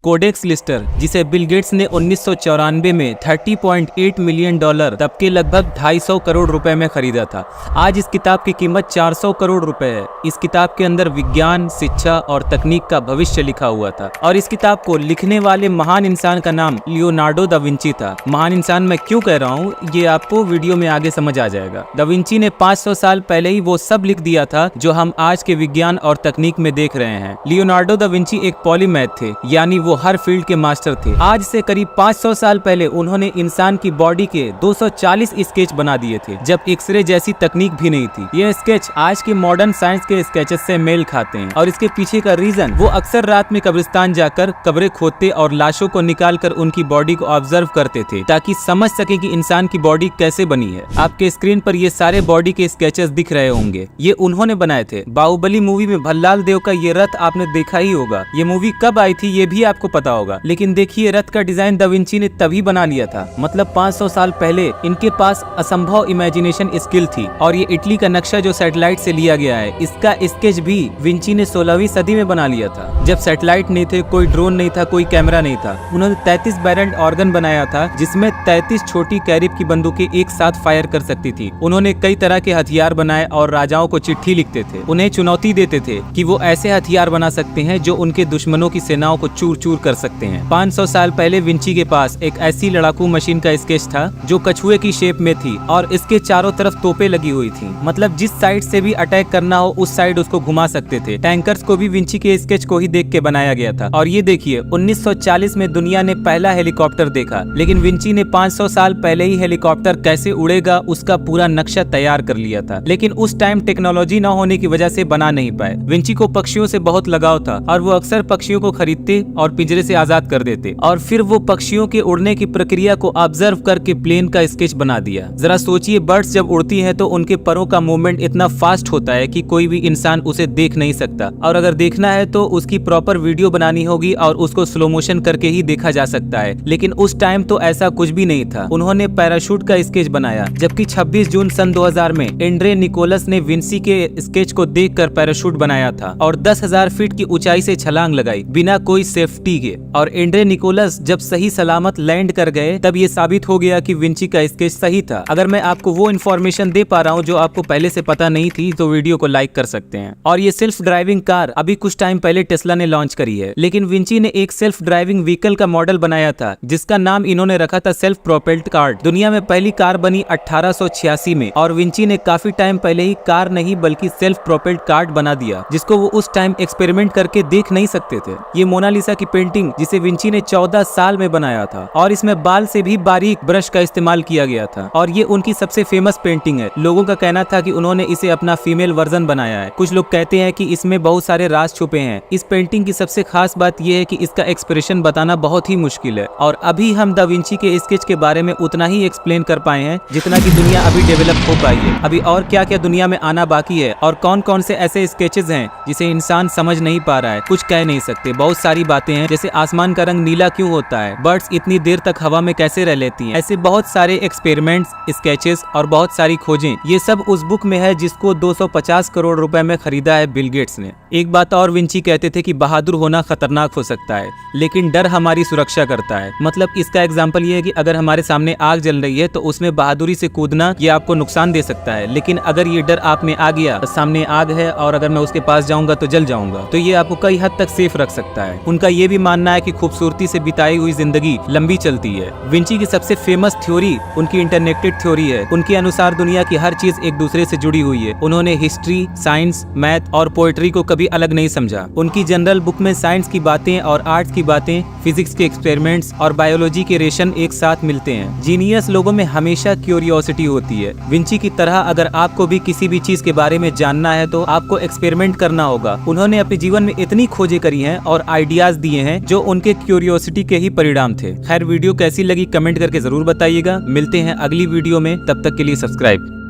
Codex Leicester, जिसे Bill Gates ने 1994 में $30.8 मिलियन तब के लगभग 250 करोड़ रुपए में खरीदा था। आज इस किताब की कीमत 400 करोड़ रुपए है। इस किताब के अंदर विज्ञान, शिक्षा और तकनीक का भविष्य लिखा हुआ था और इस किताब को लिखने वाले महान इंसान का नाम लियोनार्डो दा विंची था। महान इंसान मैं क्यों कह रहा हूँ, ये आपको वीडियो में आगे समझ आ जाएगा। दा विंची ने 500 साल पहले ही वो सब लिख दिया था जो हम आज के विज्ञान और तकनीक में देख रहे हैं। लियोनार्डो दा विंची एक पॉलीमैथ थे, यानी वो हर फील्ड के मास्टर थे। आज से करीब 500 साल पहले उन्होंने इंसान की बॉडी के 240 स्केच बना दिए थे, जब एक्सरे जैसी तकनीक भी नहीं थी। ये स्केच आज के मॉडर्न साइंस के स्केचेस से मेल खाते हैं और इसके पीछे का रीजन, वो अक्सर रात में कब्रिस्तान जाकर कब्रें खोदते और लाशों को निकालकर उनकी बॉडी को ऑब्जर्व करते थे ताकि समझ सके कि इंसान की बॉडी कैसे बनी है। आपके स्क्रीन पर ये सारे बॉडी के स्केचेस दिख रहे होंगे, ये उन्होंने बनाए थे। बाहुबली मूवी में भल्लाल देव का ये रथ आपने देखा ही होगा। ये मूवी कब आई थी ये भी आपको पता होगा, लेकिन देखिए रथ का डिजाइन दा विंची ने तभी बना लिया था, मतलब 500 साल पहले। इनके पास असंभव इमेजिनेशन स्किल थी। और ये इटली का नक्शा जो सैटेलाइट से लिया गया है, इसका स्केच भी विंची ने 16वीं सदी में बना लिया था, जब सैटेलाइट नहीं थे, कोई ड्रोन नहीं था, कोई कैमरा नहीं था। उन्होंने 33 बैरल ऑर्गन बनाया था, जिसमें 33 छोटी कैरिब की बंदूकें एक साथ फायर कर सकती थी। उन्होंने कई तरह के हथियार बनाए और राजाओं को चिट्ठी लिखते थे, उन्हें चुनौती देते थे कि वो ऐसे हथियार बना सकते हैं जो उनके दुश्मनों की सेनाओं को चूर चूर कर सकते हैं। 500 साल पहले विंची के पास एक ऐसी लड़ाकू मशीन का स्केच था जो कछुए की शेप में थी और इसके चारों तरफ तोपें लगी हुई थी, मतलब जिस साइड से भी अटैक करना हो उस साइड उसको घुमा सकते थे। टैंकर्स को भी विंची के स्केच को ही देख के बनाया गया था। और ये देखिए 1940 में दुनिया ने पहला हेलीकॉप्टर देखा, लेकिन विंची ने 500 साल पहले ही हेलीकॉप्टर कैसे उड़ेगा उसका पूरा नक्शा तैयार कर लिया था, लेकिन उस टाइम टेक्नोलॉजी न होने की वजह से बना नहीं पाए। विंची को पक्षियों से बहुत लगाव था और वो अक्सर पक्षियों को खरीदते और पिंजरे से आजाद कर देते और फिर वो पक्षियों के उड़ने की प्रक्रिया को ऑब्जर्व करके प्लेन का स्केच बना दिया। जरा सोचिए, बर्ड्स जब उड़ती हैं तो उनके परों का मूवमेंट इतना फास्ट होता है कि कोई भी इंसान उसे देख नहीं सकता, और अगर देखना है तो उसकी प्रॉपर वीडियो बनानी होगी और उसको स्लो मोशन करके ही देखा जा सकता है। लेकिन उस टाइम तो ऐसा कुछ भी नहीं था। उन्होंने पैराशूट का स्केच बनाया, जबकि 26 जून सन 2000 में एंड्रे निकोलस ने विंसी के स्केच को देखकर पैराशूट बनाया था और 10,000 फीट की ऊंचाई से छलांग लगाई बिना कोई सेफ्टी के। और एंड्रे निकोलस जब सही सलामत लैंड कर गए तब ये साबित हो गया कि विंची का स्केच सही था। अगर मैं आपको वो इन्फॉर्मेशन दे पा रहा हूँ जो आपको पहले से पता नहीं थी तो वीडियो को लाइक कर सकते हैं। और ये सेल्फ ड्राइविंग कार अभी कुछ टाइम पहले टेस्ला ने लॉन्च करी है, लेकिन विंची ने एक सेल्फ ड्राइविंग व्हीकल का मॉडल बनाया था जिसका नाम इन्होंने रखा था सेल्फ प्रोपेल्ड कार। दुनिया में पहली कार बनी 1886 में और विंची ने काफी टाइम पहले ही कार नहीं बल्कि सेल्फ प्रोपेल्ड कार बना दिया, जिसको वो उस टाइम एक्सपेरिमेंट करके देख नहीं सकते थे। ये मोनालिसा की पेंटिंग जिसे विंची ने 14 साल में बनाया था और इसमें बाल से भी बारीक ब्रश का इस्तेमाल किया गया था और ये उनकी सबसे फेमस पेंटिंग है। लोगों का कहना था कि उन्होंने इसे अपना फीमेल वर्जन बनाया है। कुछ लोग कहते हैं कि इसमें बहुत सारे राज छुपे हैं। इस पेंटिंग की सबसे खास बात यह है कि इसका एक्सप्रेशन बताना बहुत ही मुश्किल है और अभी हम दा विंची के स्केच के बारे में उतना ही एक्सप्लेन कर पाए हैं जितना कि दुनिया अभी डेवलप हो पाई है। अभी और क्या क्या दुनिया में आना बाकी है और कौन कौन से ऐसे स्केचेस हैं जिसे इंसान समझ नहीं पा रहा है, कुछ कह नहीं सकते। बहुत सारी बातें हैं, जैसे आसमान का रंग नीला क्यों होता है, बर्ड्स इतनी देर तक हवा में कैसे रह लेती हैं। ऐसे बहुत सारे एक्सपेरिमेंट्स, स्केचेस और बहुत सारी खोजें, ये सब उस बुक में है जिसको 250 करोड़ रुपए में खरीदा है बिल गेट्स ने। एक बात और विंची कहते थे कि बहादुर होना खतरनाक हो सकता है, लेकिन डर हमारी सुरक्षा करता है। मतलब इसका एग्जाम्पल ये है कि अगर हमारे सामने आग जल रही है तो उसमें बहादुरी से कूदना ये आपको नुकसान दे सकता है, लेकिन अगर ये डर आप में आ गया, सामने आग है और अगर मैं उसके पास जाऊंगा तो जल जाऊंगा, तो ये आपको कई हद तक सेफ रख सकता है। उनका ये भी मानना है कि खूबसूरती से बिताई हुई जिंदगी लंबी चलती है। विंची की सबसे फेमस थ्योरी उनकी इंटरनेटेड थ्योरी है। उनके अनुसार दुनिया की हर चीज एक दूसरे से जुड़ी हुई है। उन्होंने हिस्ट्री, साइंस, मैथ और पोएट्री को कभी अलग नहीं समझा। उनकी जनरल बुक में साइंस की बातें और आर्ट्स की बातें, फिजिक्स के एक्सपेरिमेंट्स और बायोलॉजी के रेशन एक साथ मिलते हैं। जीनियस लोगों में हमेशा क्यूरियोसिटी होती है। विंची की तरह अगर आपको भी किसी भी चीज के बारे में जानना है तो आपको एक्सपेरिमेंट करना होगा। उन्होंने अपने जीवन में इतनी खोजें करी हैं और आइडियाज दिए हैं जो उनके क्यूरियोसिटी के ही परिणाम थे। खैर, वीडियो कैसी लगी कमेंट करके जरूर बताइएगा। मिलते हैं अगली वीडियो में, तब तक के लिए सब्सक्राइब।